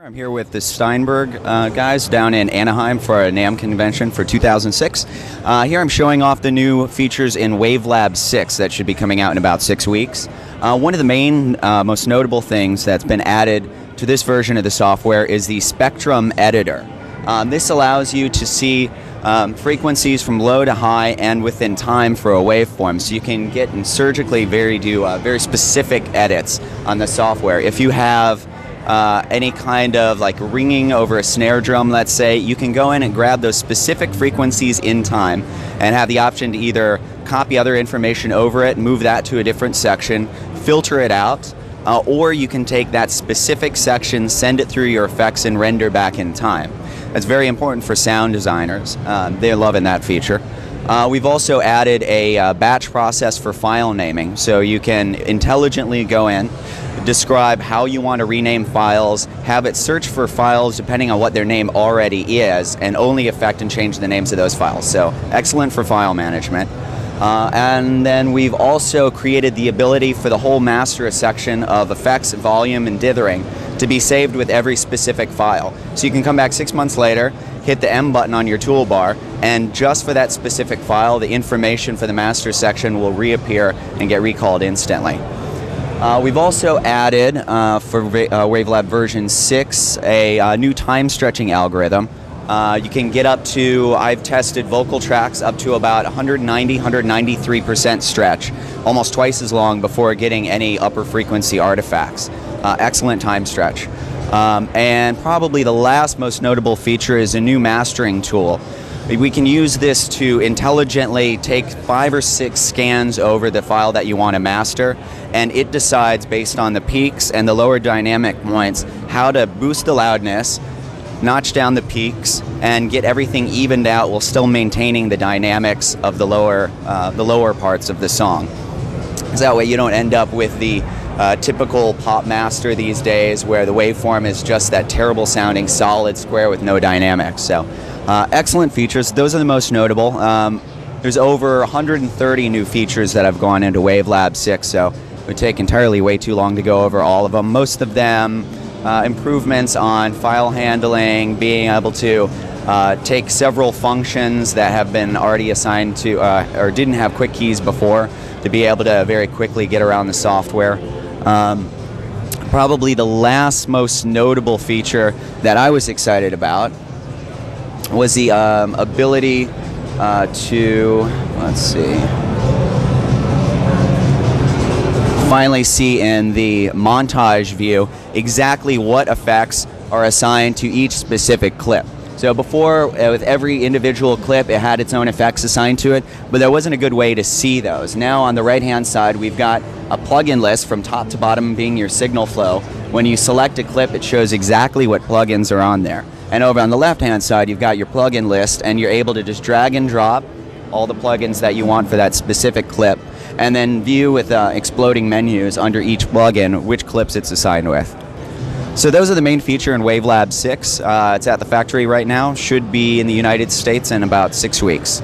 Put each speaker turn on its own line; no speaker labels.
I'm here with the Steinberg guys down in Anaheim for a NAMM convention for 2006. Here I'm showing off the new features in WaveLab 6 that should be coming out in about 6 weeks. One of the main, most notable things that's been added to this version of the software is the spectrum editor. This allows you to see frequencies from low to high and within time for a waveform, so you can get and surgically do very specific edits on the software. If you have any kind of like ringing over a snare drum, let's say, you can go in and grab those specific frequencies in time and have the option to either copy other information over it, move that to a different section, filter it out, or you can take that specific section, send it through your effects, and render back in time. That's very important for sound designers. They're loving that feature. We've also added a batch process for file naming, so you can intelligently go in, describe how you want to rename files, have it search for files depending on what their name already is, and only affect and change the names of those files. So excellent for file management. And then we've also created the ability for the whole master section of effects, volume, and dithering to be saved with every specific file. So you can come back 6 months later, hit the M button on your toolbar, and just for that specific file, the information for the master section will reappear and get recalled instantly. We've also added, for WaveLab version 6, a new time stretching algorithm. You can get up to, I've tested vocal tracks up to about 193% stretch, almost twice as long before getting any upper frequency artifacts. Excellent time stretch. And probably the last most notable feature is a new mastering tool. We can use this to intelligently take 5 or 6 scans over the file that you want to master, and it decides based on the peaks and the lower dynamic points how to boost the loudness, notch down the peaks, and get everything evened out while still maintaining the dynamics of the lower parts of the song. So that way you don't end up with the typical pop master these days where the waveform is just that terrible sounding solid square with no dynamics. So excellent features. Those are the most notable. There's over 130 new features that have gone into WaveLab 6, so it would take entirely way too long to go over all of them. Most of them improvements on file handling, being able to take several functions that have been already assigned to or didn't have quick keys before to be able to very quickly get around the software. Probably the last most notable feature that I was excited about was the ability to, let's see, finally see in the montage view exactly what effects are assigned to each specific clip. So before, with every individual clip, it had its own effects assigned to it, but there wasn't a good way to see those. Now on the right-hand side, we've got a plugin list from top to bottom being your signal flow. When you select a clip, it shows exactly what plugins are on there. And over on the left-hand side, you've got your plugin list, and you're able to just drag and drop all the plugins that you want for that specific clip, and then view with exploding menus under each plugin which clips it's assigned with. So those are the main feature in WaveLab 6. It's at the factory right now, should be in the United States in about 6 weeks.